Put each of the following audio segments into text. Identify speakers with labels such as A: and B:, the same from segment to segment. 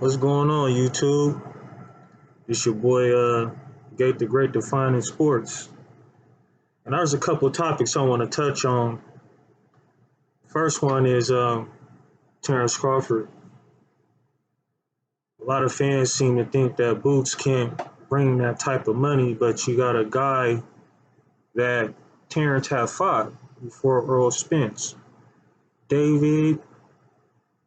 A: What's going on, YouTube? It's your boy, Gate the Great Defining Sports. And there's a couple of topics I want to touch on. First one is Terrence Crawford. A lot of fans seem to think that Boots can't bring that type of money, but you got a guy that Terrence had fought before Earl Spence. David,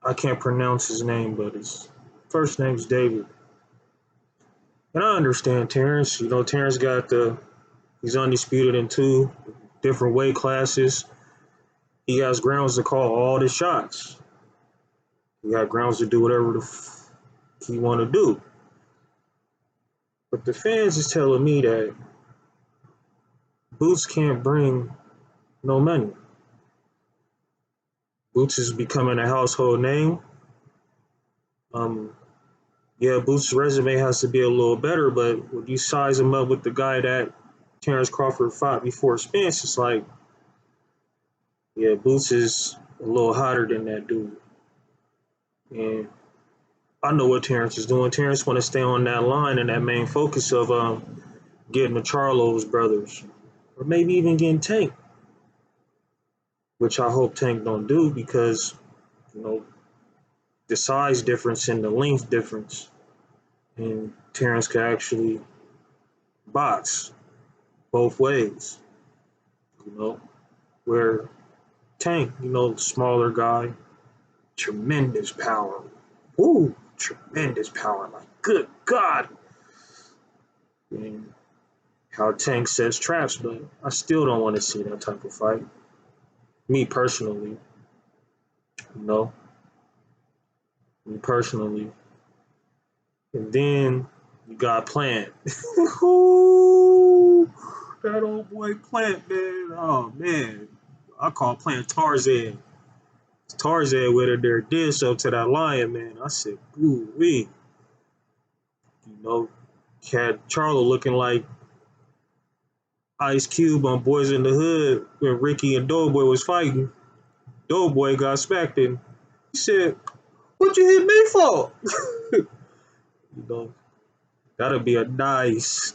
A: I can't pronounce his name, but his first name's David. And I understand Terrence. Terrence he's undisputed in two different weight classes. He has grounds to call all the shots. He got grounds to do whatever he want to do. But the fans is telling me that Boots can't bring no money. Boots is becoming a household name. Yeah, Boots' resume has to be a little better, but when you size him up with the guy that Terrence Crawford fought before Spence, it's like, yeah, Boots is a little hotter than that dude. And I know what Terrence is doing. Terrence want to stay on that line and that main focus of getting the Charlos brothers, or maybe even getting Tank, which I hope Tank don't do because the size difference and the length difference, and Terrence can actually box both ways. Where Tank, smaller guy, tremendous power. Ooh, tremendous power. Like, good God. And how Tank sets traps, but I still don't want to see that type of fight. Me personally. Me personally. And then you got Plant. Ooh, that old boy Plant, man. Oh, man. I call Plant Tarzan. Tarzan with it there did so to that lion, man. I said, ooh wee. Had Charlo looking like Ice Cube on Boys in the Hood when Ricky and Doughboy was fighting. Doughboy got smacked and he said, "What you hit me for?" you know, that'll be a nice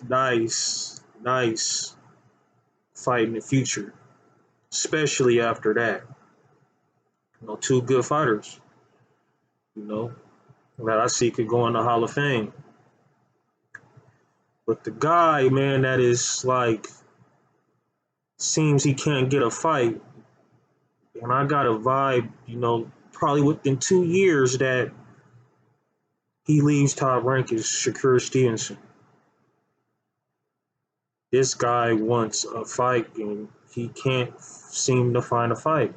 A: fight in the future, especially after that. Two good fighters. That I see could go in the Hall of Fame. But the guy, man, that is like seems he can't get a fight, and I got a vibe, probably within 2 years that he leaves Top Rank is Shakur Stevenson. This guy wants a fight, and he can't seem to find a fight.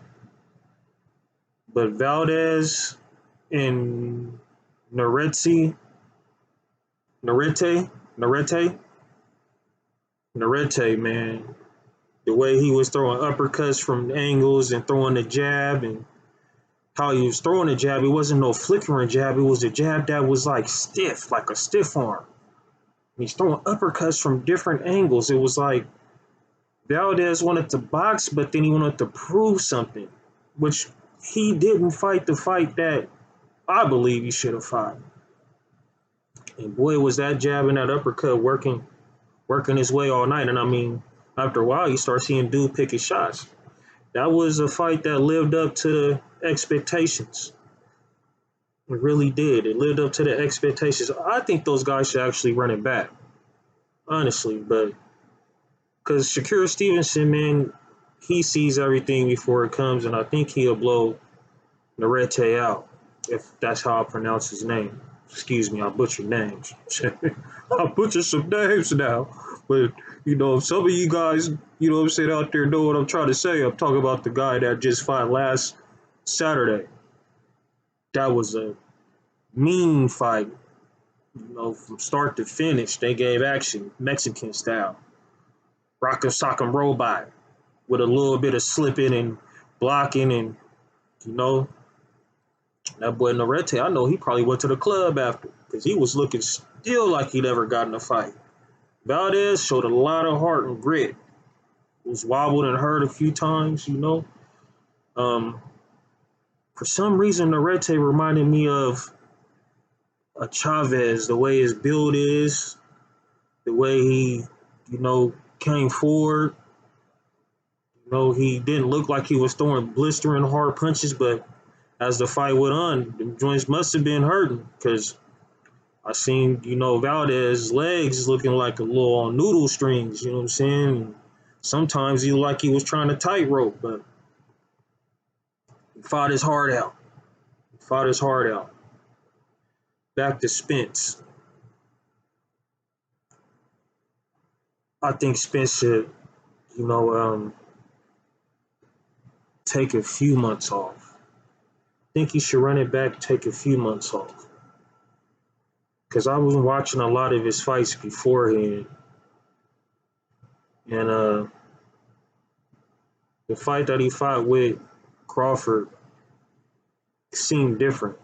A: But Valdez and Narete, man, the way he was throwing uppercuts from angles and throwing the jab and how he was throwing the jab, it wasn't no flickering jab. It was a jab that was like stiff, like a stiff arm. And he's throwing uppercuts from different angles. It was like Valdez wanted to box, but then he wanted to prove something, which he didn't fight the fight that I believe he should have fought. And boy, was that jab and that uppercut working his way all night. And I mean, after a while, you start seeing dude pick his shots. That was a fight that lived up to the expectations. It really did. It lived up to the expectations. I think those guys should actually run it back, honestly. But because Shakur Stevenson, man, he sees everything before it comes, and I think he'll blow Narete out, if that's how I pronounce his name. Excuse me, I butchered names. I butchered some names now. But, some of you guys, I'm saying, out there know what I'm trying to say. I'm talking about the guy that just fought last Saturday. That was a mean fight. From start to finish, they gave action, Mexican style. Rock'em sock'em robot with a little bit of slipping and blocking and, that boy Narete, I know he probably went to the club after because he was looking still like he never got in a fight. Valdez showed a lot of heart and grit. Was wobbled and hurt a few times, For some reason, Narete reminded me of Chavez, the way his build is, the way he, came forward. He didn't look like he was throwing blistering hard punches, but as the fight went on, the joints must have been hurting because I seen, Valdez's legs looking like a little on noodle strings, you know what I'm saying? Sometimes he looked like he was trying to tightrope, but he fought his heart out. Fought his heart out. Back to Spence. I think Spence should, you know, take a few months off. I think he should run it back, take a few months off. Because I was watching a lot of his fights beforehand. And the fight that he fought with Crawford seemed different.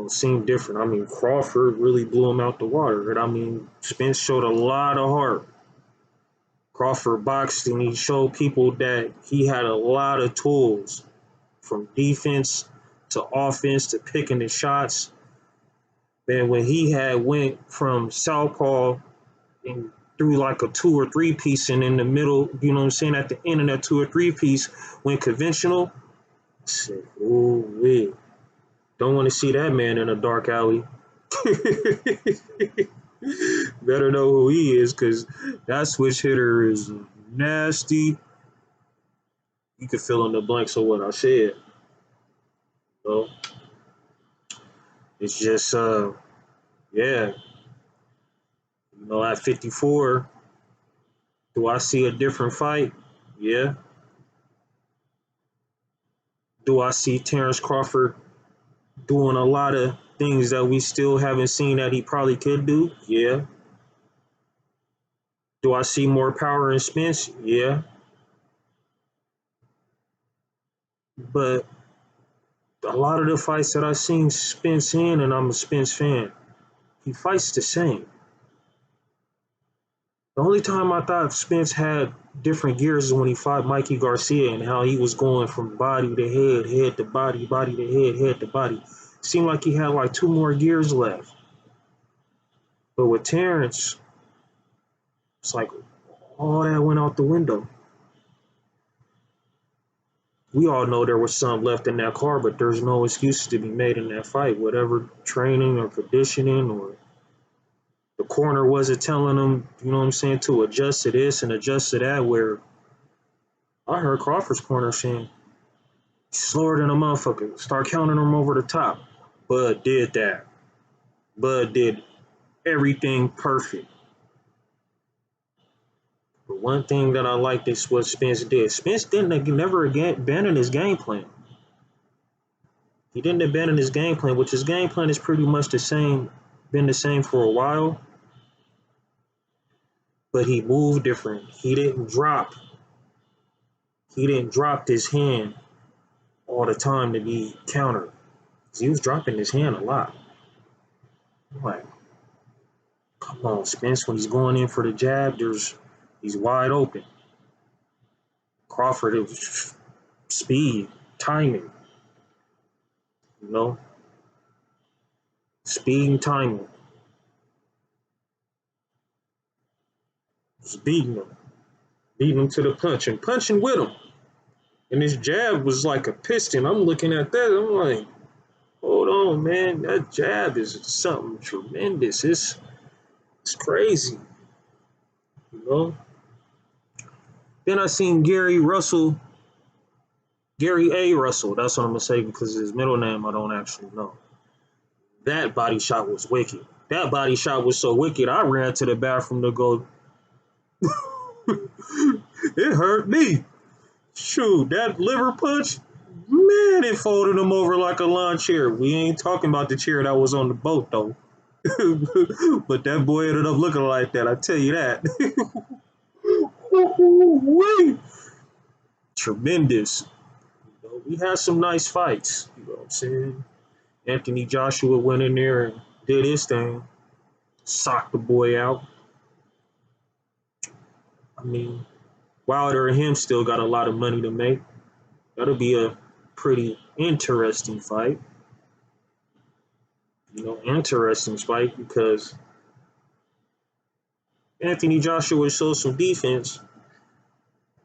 A: Seemed different. I mean, Crawford really blew him out the water. And I mean, Spence showed a lot of heart. Crawford boxed and he showed people that he had a lot of tools from defense to offense to picking the shots. Then when he had went from southpaw and threw like a 2 or 3 piece and in the middle, you know what I'm saying, at the end of that 2 or 3 piece went conventional, I said, ooh, wait. Don't want to see that man in a dark alley. Better know who he is because that switch hitter is nasty. You can fill in the blanks of what I said. So it's just, yeah. At 54, do I see a different fight? Yeah. Do I see Terrence Crawford doing a lot of things that we still haven't seen that he probably could do? Yeah. Do I see more power in Spence? Yeah. But a lot of the fights that I've seen Spence in, and I'm a Spence fan, he fights the same. The only time I thought Spence had different gears is when he fought Mikey Garcia and how he was going from body to head, head to body, body to head, head to body. Seemed like he had like 2 more gears left. But with Terrence, it's like all that went out the window. We all know there was some left in that car, but there's no excuses to be made in that fight. Whatever training or conditioning or the corner wasn't telling him, you know what I'm saying, to adjust to this and adjust to that, where I heard Crawford's corner saying, slower than a motherfucker, start counting them over the top. Bud did that. Bud did everything perfect. But one thing that I liked is what Spence did. Spence didn't never abandon his game plan. He didn't abandon his game plan, which his game plan is pretty much the same, been the same for a while. But he moved different. He didn't drop. He didn't drop his hand all the time to be countered. He was dropping his hand a lot. I'm like, come on, Spence, when he's going in for the jab, he's wide open. Crawford, it was speed, timing, speed and timing. Just beating him to the punch and punching with him. And his jab was like a piston. I'm looking at that, I'm like, hold on, man, that jab is something tremendous. It's crazy, you know. Then I seen Gary A. Russell, that's what I'm gonna say because his middle name I don't actually know. That body shot was wicked. That body shot was so wicked, I ran to the bathroom to go, it hurt me. Shoot, that liver punch, man, it folded him over like a lawn chair. We ain't talking about the chair that was on the boat, though. But that boy ended up looking like that, I tell you that. Tremendous. We had some nice fights, you know what I'm saying? Anthony Joshua went in there and did his thing, socked the boy out. I mean, Wilder and him still got a lot of money to make. That'll be a pretty interesting fight. Interesting fight because Anthony Joshua showed some defense.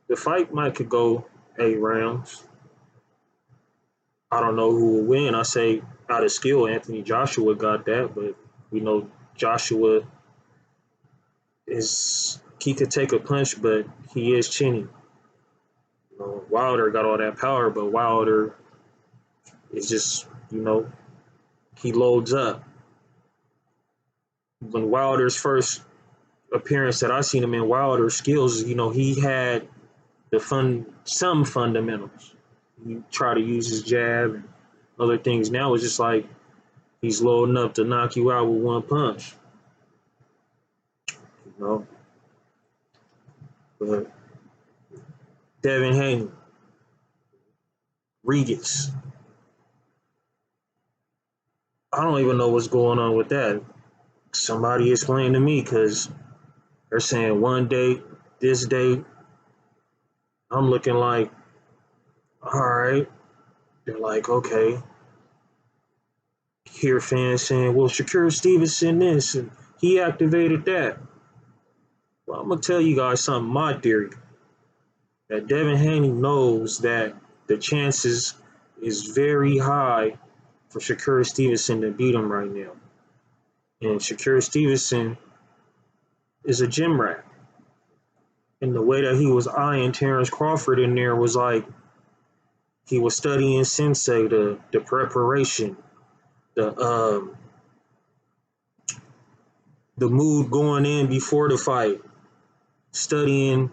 A: The fight might could go 8 rounds. I don't know who will win. I say out of skill, Anthony Joshua got that, but we know Joshua is he could take a punch, but he is chinny. Wilder got all that power, but Wilder is just he loads up. When Wilder's first appearance that I seen him in, Wilder's skills, he had some fundamentals. He tried to use his jab and other things. Now it's just like he's loading up to knock you out with one punch. You know, but Devin Haney, Regis, I don't even know what's going on with that. Somebody explain to me because they're saying one date, this date. I'm looking like, all right. They're like, okay. Hear fans saying, well, Shakur Stevenson this and he activated that. Well, I'm gonna tell you guys something. My theory that Devin Haney knows that the chances is very high for Shakur Stevenson to beat him right now. And Shakur Stevenson is a gym rat. And the way that he was eyeing Terrence Crawford in there was like he was studying sensei, the preparation, the the mood going in before the fight, studying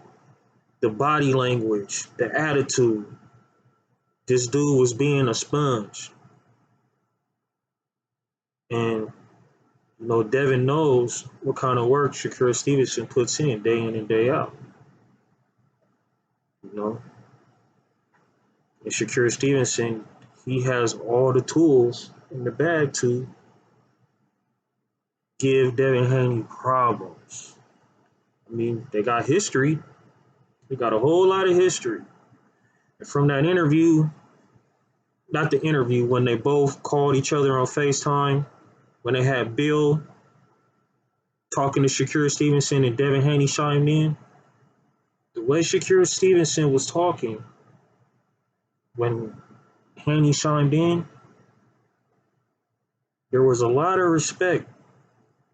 A: the body language, the attitude. This dude was being a sponge. And Devin knows what kind of work Shakur Stevenson puts in day in and day out. You know, and Shakur Stevenson, he has all the tools in the bag to give Devin Haney problems. I mean, they got history. They got a whole lot of history. And from that interview, not the interview, when they both called each other on FaceTime, when they had Bill talking to Shakur Stevenson and Devin Haney chimed in, the way Shakur Stevenson was talking when Haney chimed in, there was a lot of respect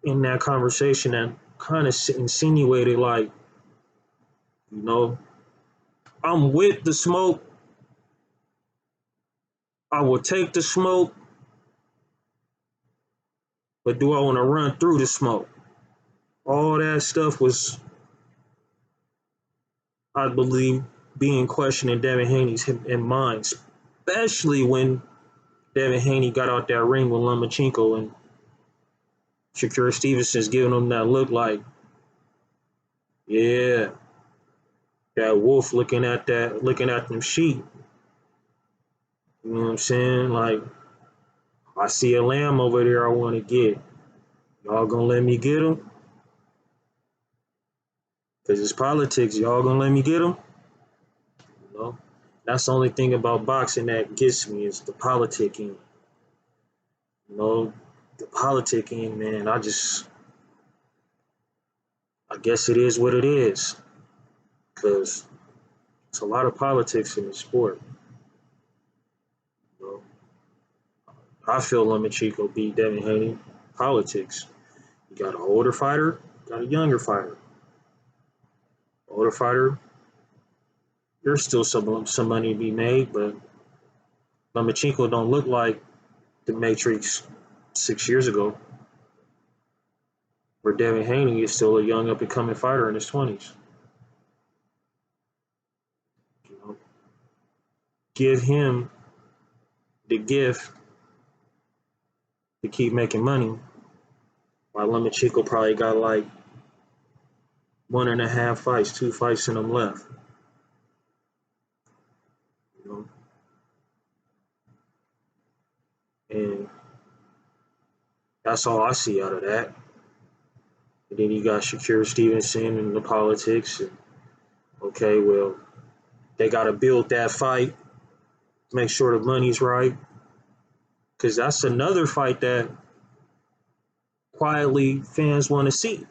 A: in that conversation that kind of insinuated like, I'm with the smoke. I will take the smoke, but do I want to run through the smoke? All that stuff was, I believe, being questioned in Devin Haney's mind, especially when Devin Haney got out that ring with Lomachenko and Shakur Stevenson's giving him that look like, yeah, that wolf looking at them sheep. You know what I'm saying? Like, I see a lamb over there I want to get. Y'all gonna let me get him? Because it's politics. Y'all gonna let me get him? That's the only thing about boxing that gets me is the politicking. The politicking, man, I guess it is what it is. Because it's a lot of politics in the sport. I feel Lomachenko beat Devin Haney. Politics. You got an older fighter, got a younger fighter. Older fighter, there's still some money to be made, but Lomachenko don't look like the Matrix 6 years ago, where Devin Haney is still a young up and coming fighter in his 20s. Give him the gift to keep making money, while Lomachenko probably got like 1.5 fights, 2 fights in him left. And that's all I see out of that. And then you got Shakur Stevenson and the politics. And okay, well, they got to build that fight, make sure the money's right. Because that's another fight that quietly fans want to see,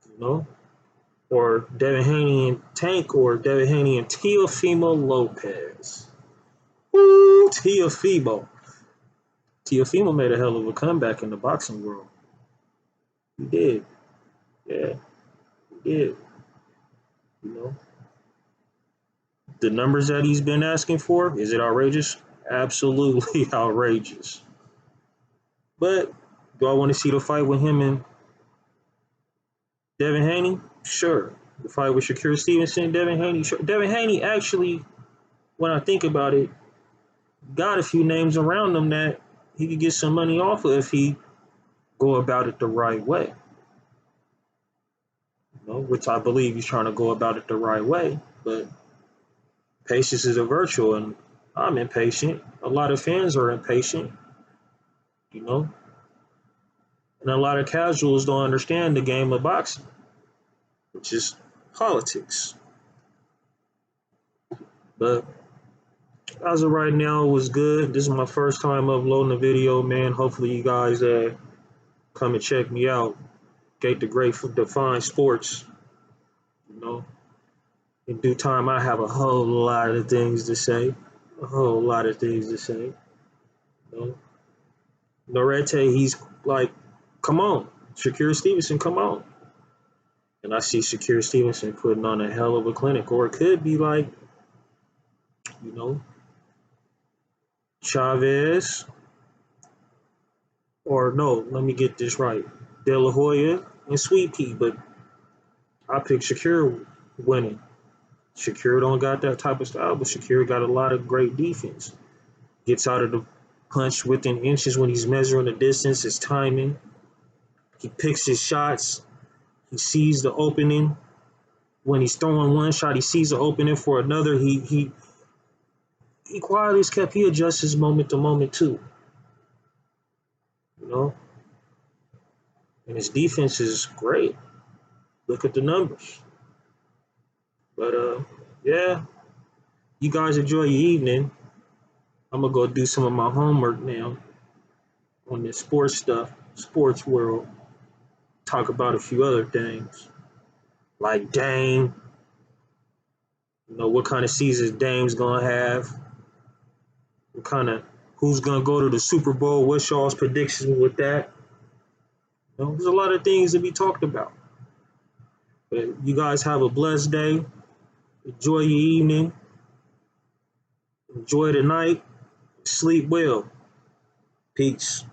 A: you know, or Devin Haney and Tank, or Devin Haney and Teofimo Lopez. Woo, Teofimo. Teofimo made a hell of a comeback in the boxing world. He did. Yeah, he did. You know, the numbers that he's been asking for, is it outrageous? Absolutely outrageous. But do I want to see the fight with him and Devin Haney? Sure. The fight with Shakur Stevenson, Devin Haney. Sure. Devin Haney actually, when I think about it, got a few names around him that he could get some money off of if he go about it the right way. You know, which I believe he's trying to go about it the right way. But patience is a virtue, and I'm impatient. A lot of fans are impatient, you know, and a lot of casuals don't understand the game of boxing, which is politics. But as of right now, it was good. This is my first time uploading a video, man. Hopefully, you guys come and check me out. Gate the Great for Define Sports. You know, in due time, I have a whole lot of things to say. A whole lot of things to say. You know, Norete, he's like, come on, Shakur Stevenson, come on. And I see Shakur Stevenson putting on a hell of a clinic, or it could be like, you know, Chavez, or no, let me get this right, De La Hoya and Sweet Pea, but I pick Shakur winning. Shakur don't got that type of style, but Shakur got a lot of great defense. Gets out of the punch within inches when he's measuring the distance, his timing. He picks his shots. He sees the opening. When he's throwing one shot, he sees the opening for another. He quietly is kept. He adjusts his moment to moment too. You know? And his defense is great. Look at the numbers. But yeah, you guys enjoy your evening. I'm gonna go do some of my homework now on this sports stuff, sports world. Talk about a few other things. Like Dame. You know, what kind of seasons Dame's gonna have. What kind of who's gonna go to the Super Bowl? What's y'all's predictions with that? You know, there's a lot of things to be talked about. But you guys have a blessed day. Enjoy your evening. Enjoy the night. Sleep well. Peace.